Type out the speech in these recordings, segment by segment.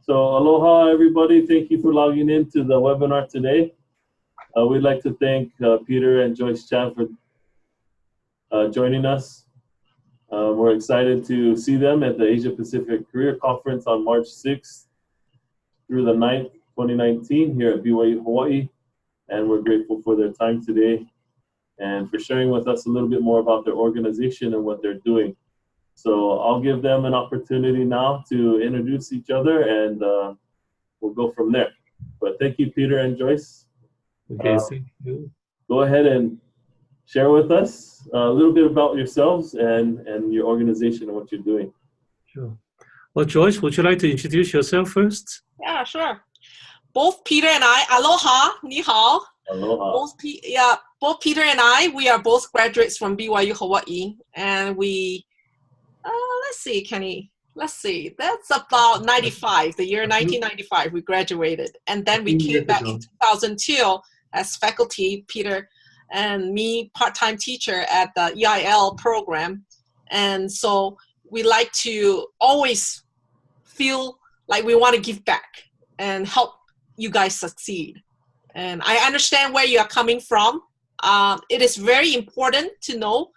So aloha, everybody. Thank you for logging into the webinar today. We'd like to thank Peter and Joyce Chan for joining us. We're excited to see them at the Asia Pacific Career Conference on March 6th through the 9th, 2019 here at BYU-Hawaii. And we're grateful for their time today and for sharing with us a little bit more about their organization and what they're doing. So I'll give them an opportunity now to introduce each other, and we'll go from there. But thank you, Peter and Joyce. Okay, thank you. Go ahead and share with us a little bit about yourselves and your organization and what you're doing. Sure. Well, Joyce, would you like to introduce yourself first? Yeah, sure. Both Peter and I, aloha, ni hao. Aloha. Both Peter and I, we are both graduates from BYU-Hawaii, and we, let's see, Kenny, that's about 95, the year 1995, we graduated. And then we came back in 2002 as faculty, Peter and me, part-time teacher at the EIL program. And so we like to always feel like we want to give back and help you guys succeed. And I understand where you are coming from. It is very important to know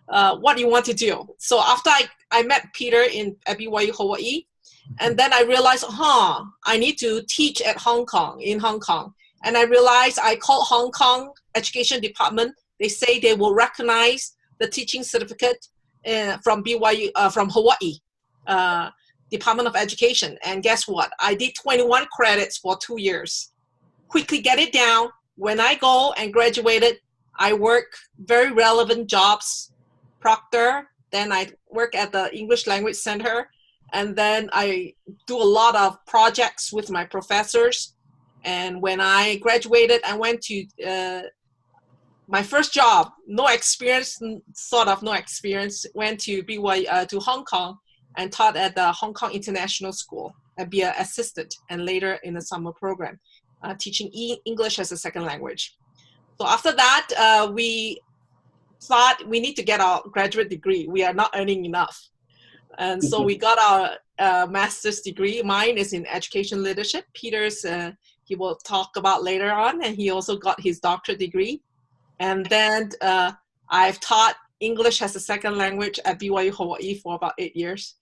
what you want to do. So after I met Peter at BYU Hawaii, and then I realized, I need to teach at in Hong Kong. And I realized I called Hong Kong Education Department. They say they will recognize the teaching certificate from BYU, from Hawaii Department of Education. And guess what? I did 21 credits for 2 years. Quickly get it down. When I go and graduated, I work very relevant jobs, proctor, then I work at the English Language Center, and then I do a lot of projects with my professors. And when I graduated, I went to my first job, no experience, went to BYU, to Hong Kong and taught at the Hong Kong International School and be an assistant, and later in the summer program, teaching English as a second language. So after that, we thought we need to get our graduate degree. We are not earning enough. And so we got our master's degree. Mine is in education leadership. Peter's, he will talk about later on, and he also got his doctorate degree. And then I've taught English as a second language at BYU Hawaii for about 8 years.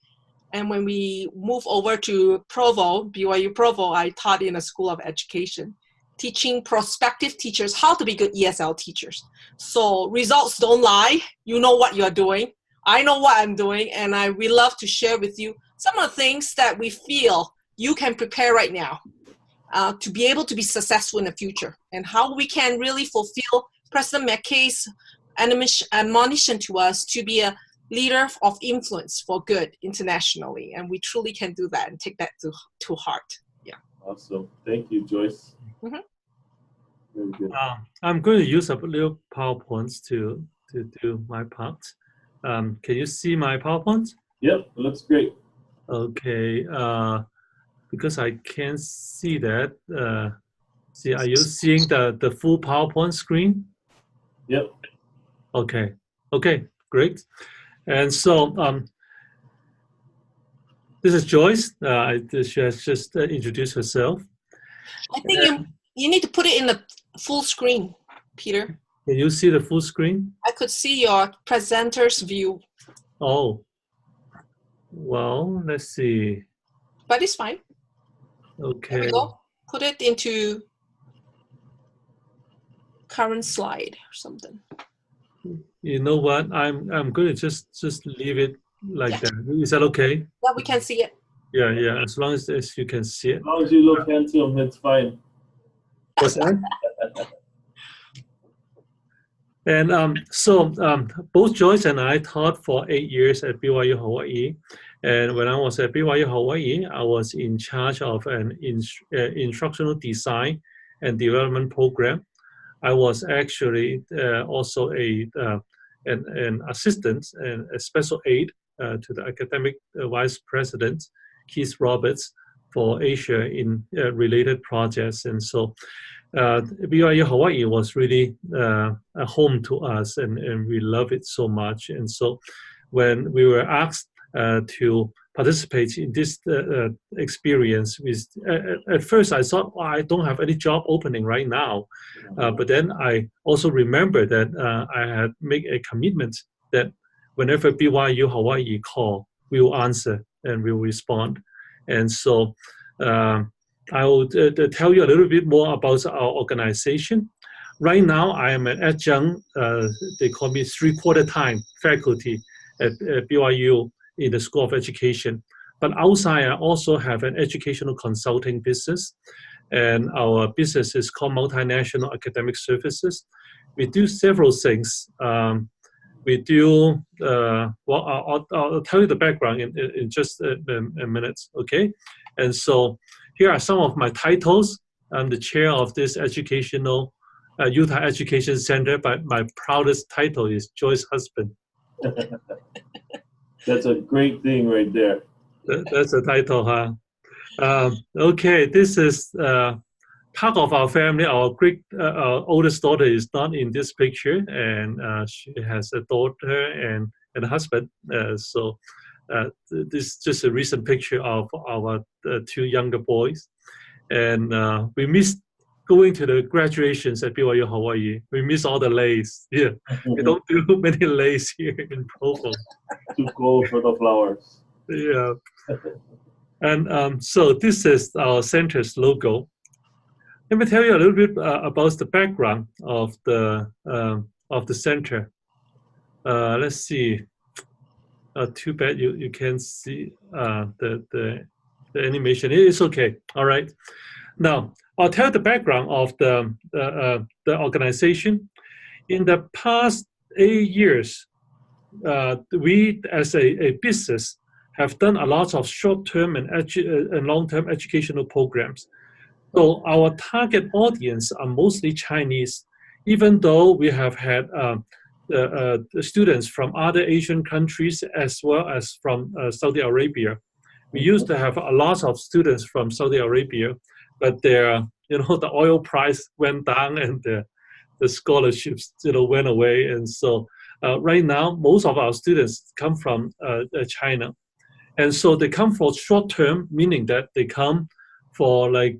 And when we moved over to Provo, BYU Provo, I taught in a school of education, teaching prospective teachers how to be good ESL teachers. So results don't lie. You know what you're doing. I know what I'm doing, and we love to share with you some of the things that we feel you can prepare right now to be able to be successful in the future, and how we can really fulfill President McKay's admonition to us to be a leader of influence for good internationally. And we truly can do that and take that to heart. Yeah. Awesome. Thank you, Joyce. Mm-hmm. Very good. I'm going to use a little PowerPoint to do my part. Can you see my PowerPoint? Yep, it looks great. Okay, because I can't see that. See, are you seeing the full PowerPoint screen? Yep. Okay, great. And so this is Joyce. She has just introduced herself. I think you need to put it in the full screen, Peter. Can you see the full screen? I could see your presenter's view. Oh, well, let's see. But it's fine. Okay. There we go. Put it into current slide or something. You know what? I'm going to just leave it like that. Is that okay? Yeah, we can see it. Yeah. As long as you can see it. As long as you look handsome, it's fine. What's that? And so both Joyce and I taught for 8 years at BYU Hawaii. And when I was at BYU Hawaii, I was in charge of an instructional design and development program. I was actually also an assistant and a special aide to the academic vice president, Keith Roberts, for Asia in related projects. And so BYU Hawaii was really a home to us, and we love it so much. And so when we were asked to participate in this experience. At first, I thought, oh, I don't have any job opening right now. But then I also remember that I had made a commitment that whenever BYU-Hawaii call, we will answer and we will respond. And so I will tell you a little bit more about our organization. Right now, I am an adjunct, they call me three-quarter time faculty at BYU in the School of Education. But outside, I also have an educational consulting business, and our business is called Multinational Academic Services. We do several things. We do, well, I'll tell you the background in just a minute, okay? And so here are some of my titles. I'm the chair of this educational Utah Education Center, but my proudest title is Joyce's husband. That's a great thing right there. That's the title, huh? Okay, this is part of our family. Our oldest daughter is not in this picture, and she has a daughter and a husband. So this is just a recent picture of our two younger boys. And we missed going to the graduations at BYU-Hawaii. We miss all the lays. Yeah, we don't do many lays here in Provo. Too cold for the flowers. Yeah. And so this is our center's logo. Let me tell you a little bit about the background of the center. Let's see. Too bad you can't see the animation. It's okay. All right. Now I'll tell the background of the organization. In the past 8 years, we as a business have done a lot of short-term and long-term educational programs. So our target audience are mostly Chinese, even though we have had the students from other Asian countries as well as from Saudi Arabia. We used to have a lot of students from Saudi Arabia, but the oil price went down and the scholarships went away, and so right now most of our students come from China, and so they come for short term, meaning that they come for like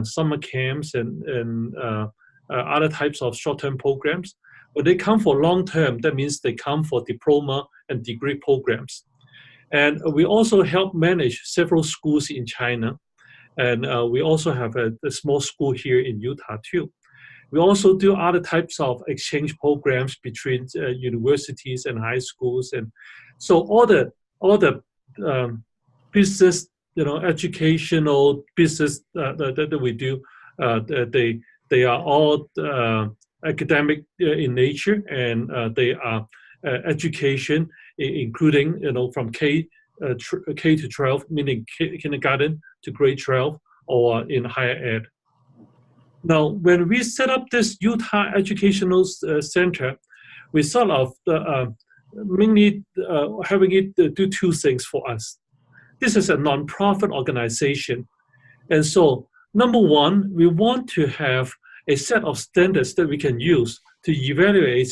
summer camps and other types of short term programs. When they come for long term, that means they come for diploma and degree programs. And we also help manage several schools in China. And we also have a small school here in Utah too. We also do other types of exchange programs between universities and high schools. And so all the business, educational business that we do, they are all academic in nature, and they are education, including from K to 12, meaning kindergarten to grade 12, or in higher ed. Now, when we set up this Utah Educational Center, we sort of mainly having it do two things for us. This is a nonprofit organization, and so number one, we want to have a set of standards that we can use to evaluate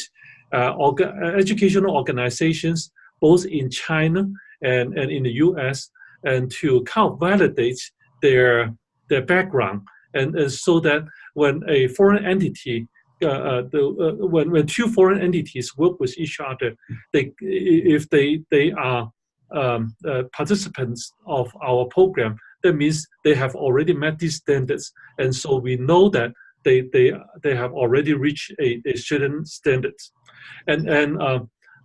educational organizations both in China and in the US, and to kind of validate their background, and so that when a foreign entity, when two foreign entities work with each other, if they are participants of our program, that means they have already met these standards, and so we know that they have already reached a certain standards. And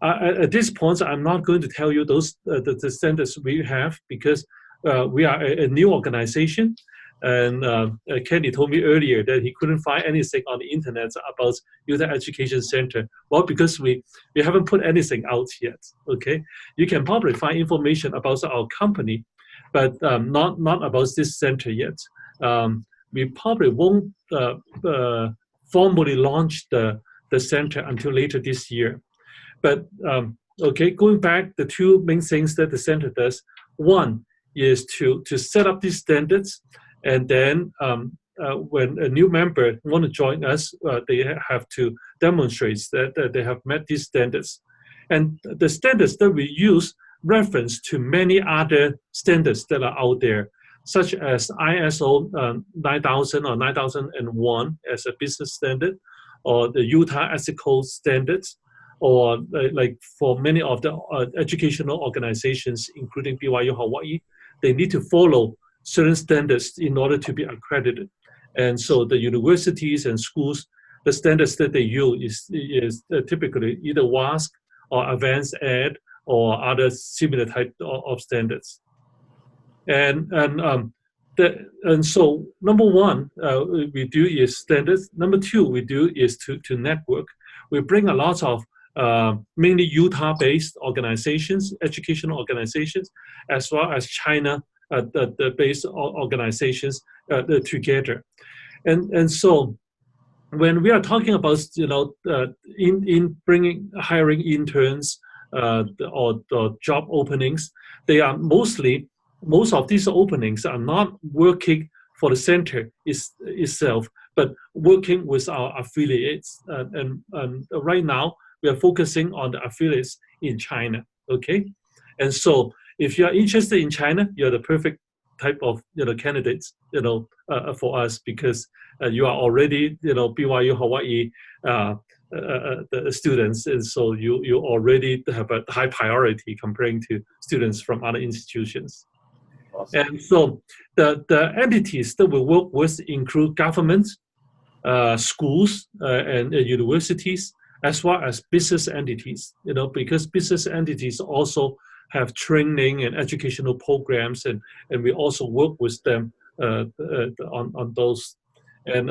at this point, I'm not going to tell you those the standards we have, because we are a new organization. And Kenny told me earlier that he couldn't find anything on the internet about Utah Education Center. Well, because we haven't put anything out yet. Okay, you can probably find information about our company, but not about this center yet. We probably won't formally launch the center until later this year. But okay, going back, the two main things that the center does, one is to set up these standards, and then when a new member want to join us, they have to demonstrate that they have met these standards. And the standards that we use reference to many other standards that are out there, such as ISO 9000 or 9001 as a business standard, or the Utah Ethical Standards, or like for many of the educational organizations, including BYU-Hawaii, they need to follow certain standards in order to be accredited. And so the universities and schools, the standards that they use is typically either WASC or Advanced Ed or other similar type of standards. And so number one, we do is standards. Number two, we do is to network. We bring a lot of mainly Utah-based organizations, educational organizations, as well as China-based organizations together. And so when we are talking about, in hiring interns or job openings, they are most of these openings are not working for the center itself, but working with our affiliates. And right now, we are focusing on the affiliates in China, okay? And so if you are interested in China, you're the perfect type of candidates for us, because you are already BYU-Hawaii the students, and so you already have a high priority comparing to students from other institutions. Awesome. And so the entities that we work with include governments, schools, and universities, as well as business entities, because business entities also have training and educational programs, and we also work with them on those. And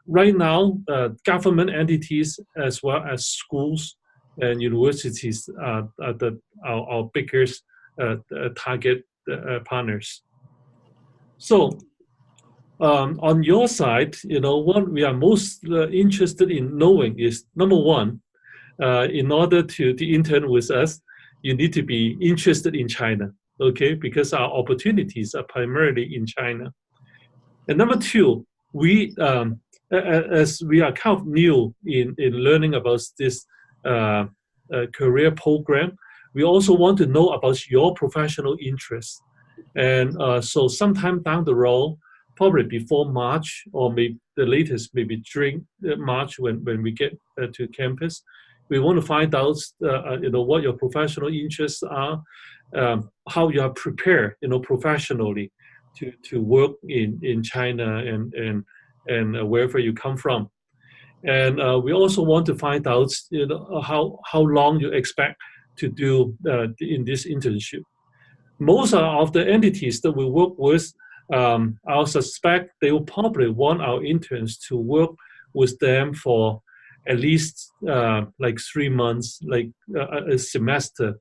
right now, government entities as well as schools and universities are our biggest target partners. So on your side, what we are most interested in knowing is, number one, in order to intern with us, you need to be interested in China, okay? Because our opportunities are primarily in China. And number two, we, as we are kind of new in learning about this career program, we also want to know about your professional interests. And so sometime down the road, probably before March, or maybe the latest, maybe during March when we get to campus, we want to find out, what your professional interests are, how you are prepared, professionally to work in China and wherever you come from. And we also want to find out, how long you expect to do in this internship. Most of the entities that we work with, I suspect they will probably want our interns to work with them for at least like 3 months, like a semester,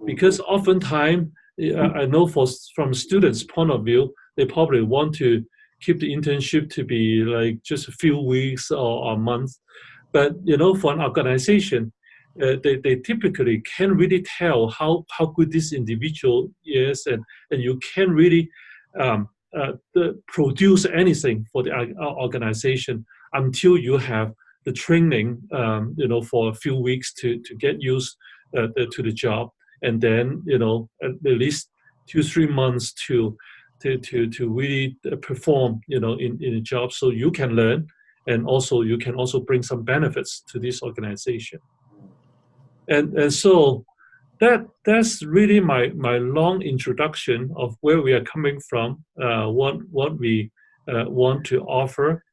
because oftentimes I know from students' point of view, they probably want to keep the internship to be like just a few weeks or a month. But for an organization, they typically can really tell how good this individual is, and you can really produce anything for the organization until you have the training, for a few weeks to get used to the job, and then at least 2-3 months to really perform in a job, so you can learn, and also you can also bring some benefits to this organization. And so that's really my long introduction of where we are coming from, what we want to offer.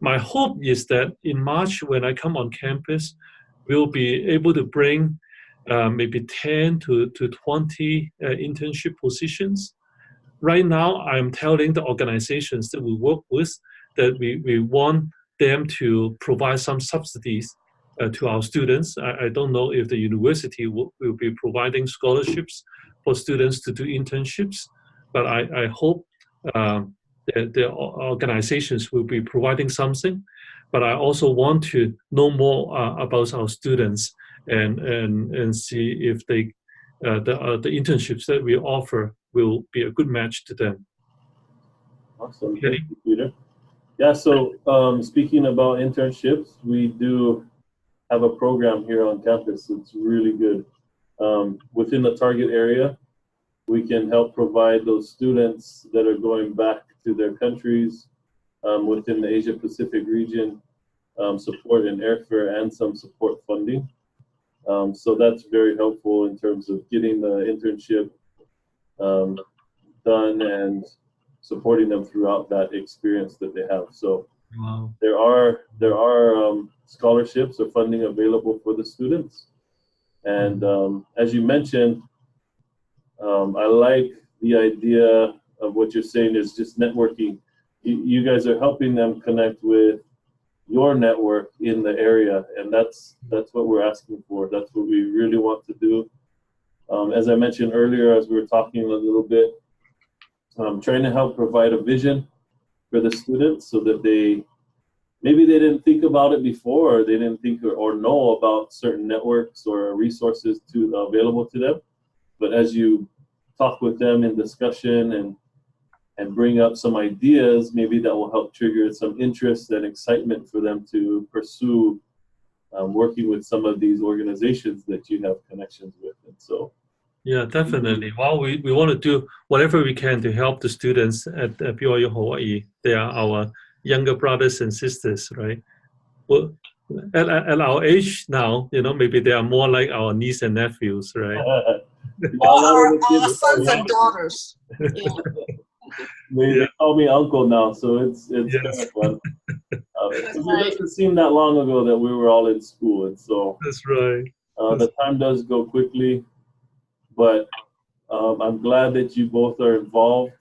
My hope is that in March, when I come on campus, we'll be able to bring maybe 10 to 20 internship positions. Right now, I'm telling the organizations that we work with that we want them to provide some subsidies to our students. I don't know if the university will be providing scholarships for students to do internships, but I hope that the organizations will be providing something. But I also want to know more about our students and see if the internships that we offer will be a good match to them. Awesome. Okay. Thank you, Peter. Yeah, so speaking about internships, we do have a program here on campus. It's really good. within the target area. We can help provide those students that are going back to their countries within the Asia Pacific region support in airfare and some support funding. So that's very helpful in terms of getting the internship done and supporting them throughout that experience that they have. So Wow. there are scholarships or funding available for the students. And as you mentioned, I like the idea of what you're saying is just networking. You guys are helping them connect with your network in the area, and that's what we're asking for. That's what we really want to do. As I mentioned earlier, as we were talking a little bit, trying to help provide a vision for the students so that maybe they didn't think about it before, or they didn't think or know about certain networks or resources available to them. But as you talk with them in discussion and bring up some ideas, maybe that will help trigger some interest and excitement for them to pursue working with some of these organizations that you have connections with. And so, yeah, definitely. Well, we want to do whatever we can to help the students at BYU-Hawaii. They are our younger brothers and sisters, right? Well, at our age now, maybe they are more like our niece and nephews, right? Our sons and daughters. Yeah. They call me uncle now, so it's Yes. kind of fun. It doesn't seem that long ago that we were all in school, and so That's right. the time does go quickly. But I'm glad that you both are involved.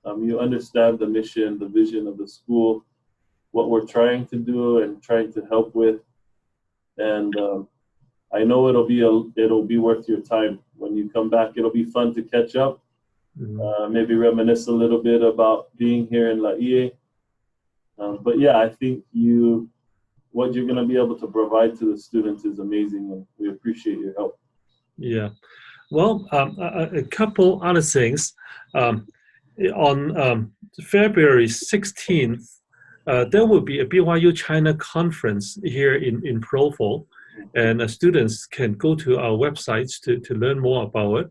You understand the mission, the vision of the school, what we're trying to do and trying to help with, and I know it'll be worth your time when you come back. It'll be fun to catch up. Maybe reminisce a little bit about being here in Laie. But yeah, I think what you're going to be able to provide to the students is amazing, and we appreciate your help. Yeah. Well, a couple other things. On February 16th, there will be a BYU China conference here in Provo, and students can go to our websites to learn more about it.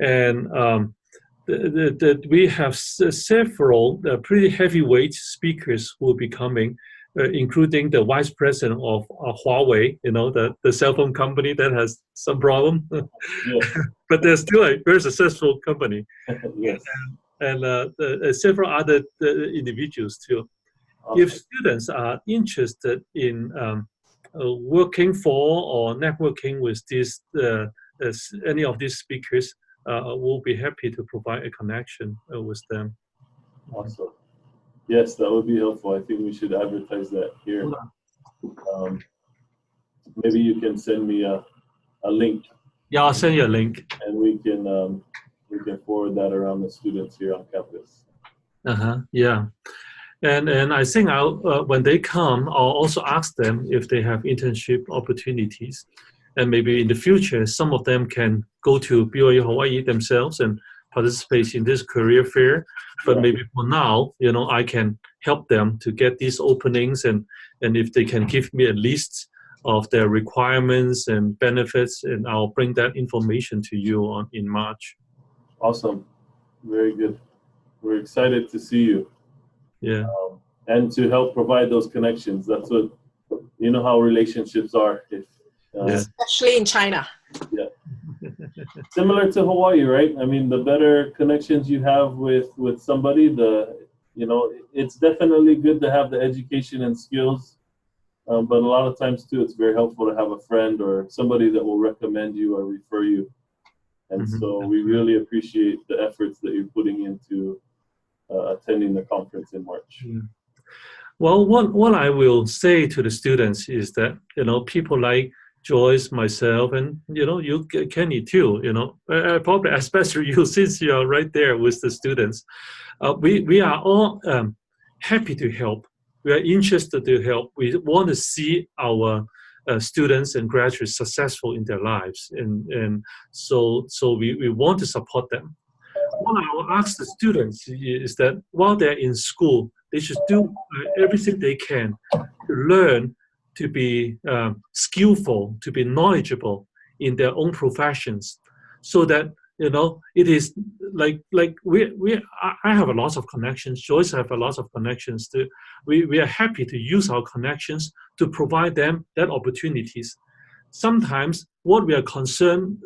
And we have several pretty heavyweight speakers who will be coming, including the vice president of Huawei, the cell phone company that has some problem, but they're still a very successful company. Yes. And several other individuals too. Awesome. If students are interested in working for or networking with any of these speakers, we'll be happy to provide a connection with them. Awesome. Yes, that would be helpful. I think we should advertise that here. Maybe you can send me a link. Yeah, I'll send you a link. And we can forward that around the students here on campus. Yeah. And I think when they come, I'll also ask them if they have internship opportunities. And maybe in the future, some of them can go to BYU-Hawaii themselves and participate in this career fair. But maybe for now, I can help them to get these openings. And if they can give me a list of their requirements and benefits, and I'll bring that information to you in March. Awesome. Very good. We're excited to see you. Yeah. And to help provide those connections. That's what, how relationships are. Especially in China. Yeah. Similar to Hawaii, right? I mean, the better connections you have with somebody, it's definitely good to have the education and skills. But a lot of times too, it's very helpful to have a friend or somebody that will recommend you or refer you. And so we really appreciate the efforts that you're putting into attending the conference in March. Yeah. Well, what I will say to the students is that, people like Joyce, myself, and, you, Kenny, too, probably especially you, since you are right there with the students, we are all happy to help. We are interested to help. We want to see our students and graduates successful in their lives. And so we want to support them. What I will ask the students is that while they're in school, they should do everything they can to learn to be skillful, to be knowledgeable in their own professions, so that it is like I have a lot of connections. Joyce have a lot of connections. We are happy to use our connections to provide them that opportunities. Sometimes what we are concerned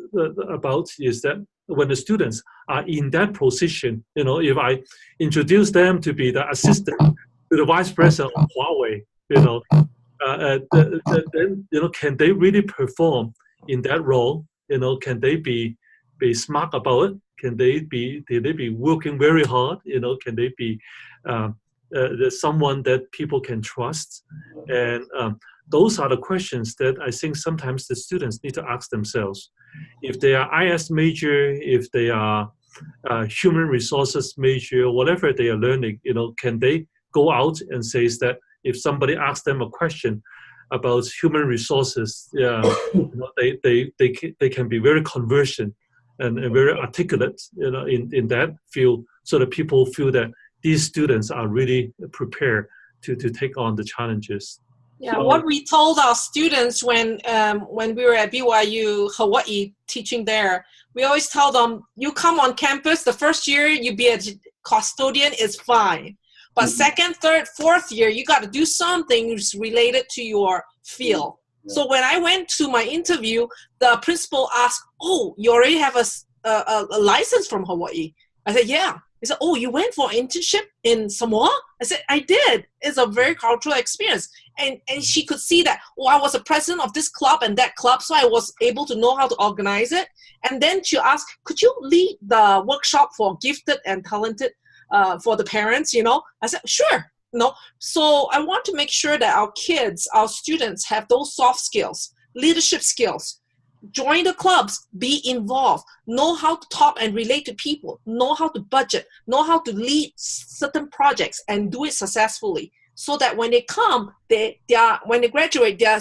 about is that when the students are in that position, if I introduce them to be the assistant to the vice president of Huawei, then can they really perform in that role? Can they be smart about it? Can they be working very hard? Can they be someone that people can trust? And those are the questions that I think sometimes the students need to ask themselves. If they are IS major, if they are human resources major, whatever they are learning, can they go out and say that if somebody asks them a question about human resources, they can be very conversant and very articulate, in that field, so that people feel that these students are really prepared to take on the challenges. Yeah, what we told our students when we were at BYU-Hawaii teaching there, we always tell them, you come on campus, the first year you be a custodian is fine. But second, third, fourth year, you got to do something related to your field. Yeah. So when I went to my interview, the principal asked, oh, you already have a license from Hawaii? I said, yeah. He said, oh, you went for internship in Samoa? I said, I did. It's a very cultural experience. And she could see that, oh, I was a president of this club and that club, so I was able to know how to organize it. And then she asked, could you lead the workshop for gifted and talented for the parents, I said, sure. So I want to make sure that our kids, our students have those soft skills, leadership skills. Join the clubs, be involved, know how to talk and relate to people, know how to budget, know how to lead certain projects and do it successfully, so that when they come, when they graduate, their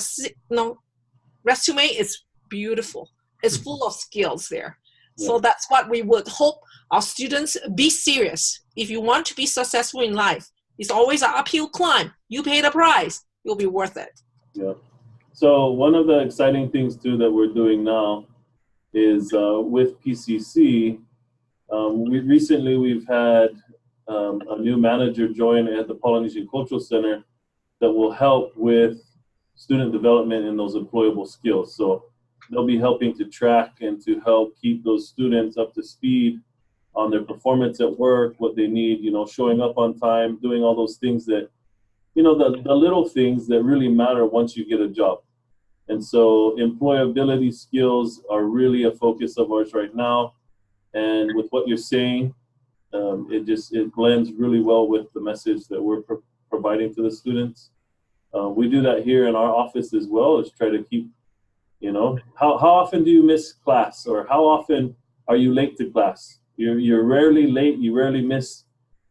resume is beautiful. It's full of skills there. Yeah. So that's what we would hope our students be serious. If you want to be successful in life, it's always an uphill climb. You pay the price, you'll be worth it. Yeah. So one of the exciting things too that we're doing now is with PCC. We've had a new manager join at the Polynesian Cultural Center that will help with student development in those employable skills. So they'll be helping to track and to help keep those students up to speed on their performance at work, what they need, showing up on time, doing all those things that, the little things that really matter once you get a job. And so employability skills are really a focus of ours right now. And with what you're saying, it blends really well with the message that we're providing to the students. We do that here in our office as well, is try to keep, how often do you miss class, or how often are you late to class? You're rarely late, you rarely miss.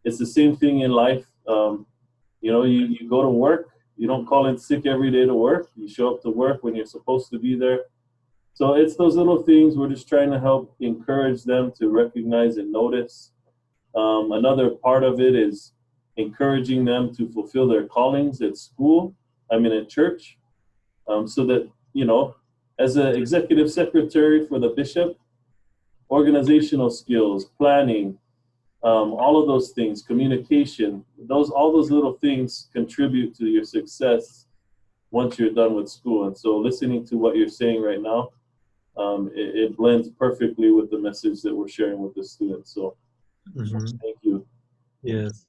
It's the same thing in life. You go to work, you don't call in sick every day to work. You show up to work when you're supposed to be there. So it's those little things. We're just trying to help encourage them to recognize and notice. Another part of it is encouraging them to fulfill their callings at school, at church, so that, as an executive secretary for the bishop, organizational skills, planning, all of those things, communication, all those little things contribute to your success once you're done with school. And so listening to what you're saying right now, it blends perfectly with the message that we're sharing with the students. So thank you. Yes.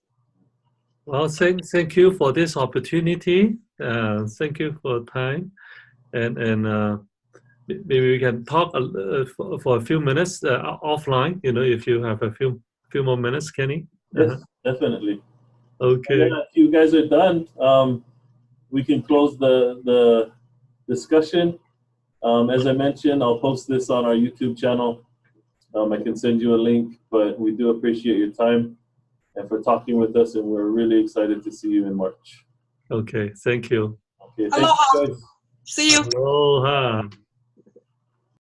Well, thank you for this opportunity. Thank you for time. And maybe we can talk for a few minutes offline, if you have a few more minutes, Kenny. Yes, definitely. Okay. And then if you guys are done, we can close the discussion. As I mentioned, I'll post this on our YouTube channel. I can send you a link, but we do appreciate your time and for talking with us, and we're really excited to see you in March. Okay, thank you. Okay, Aloha. See you. Aloha.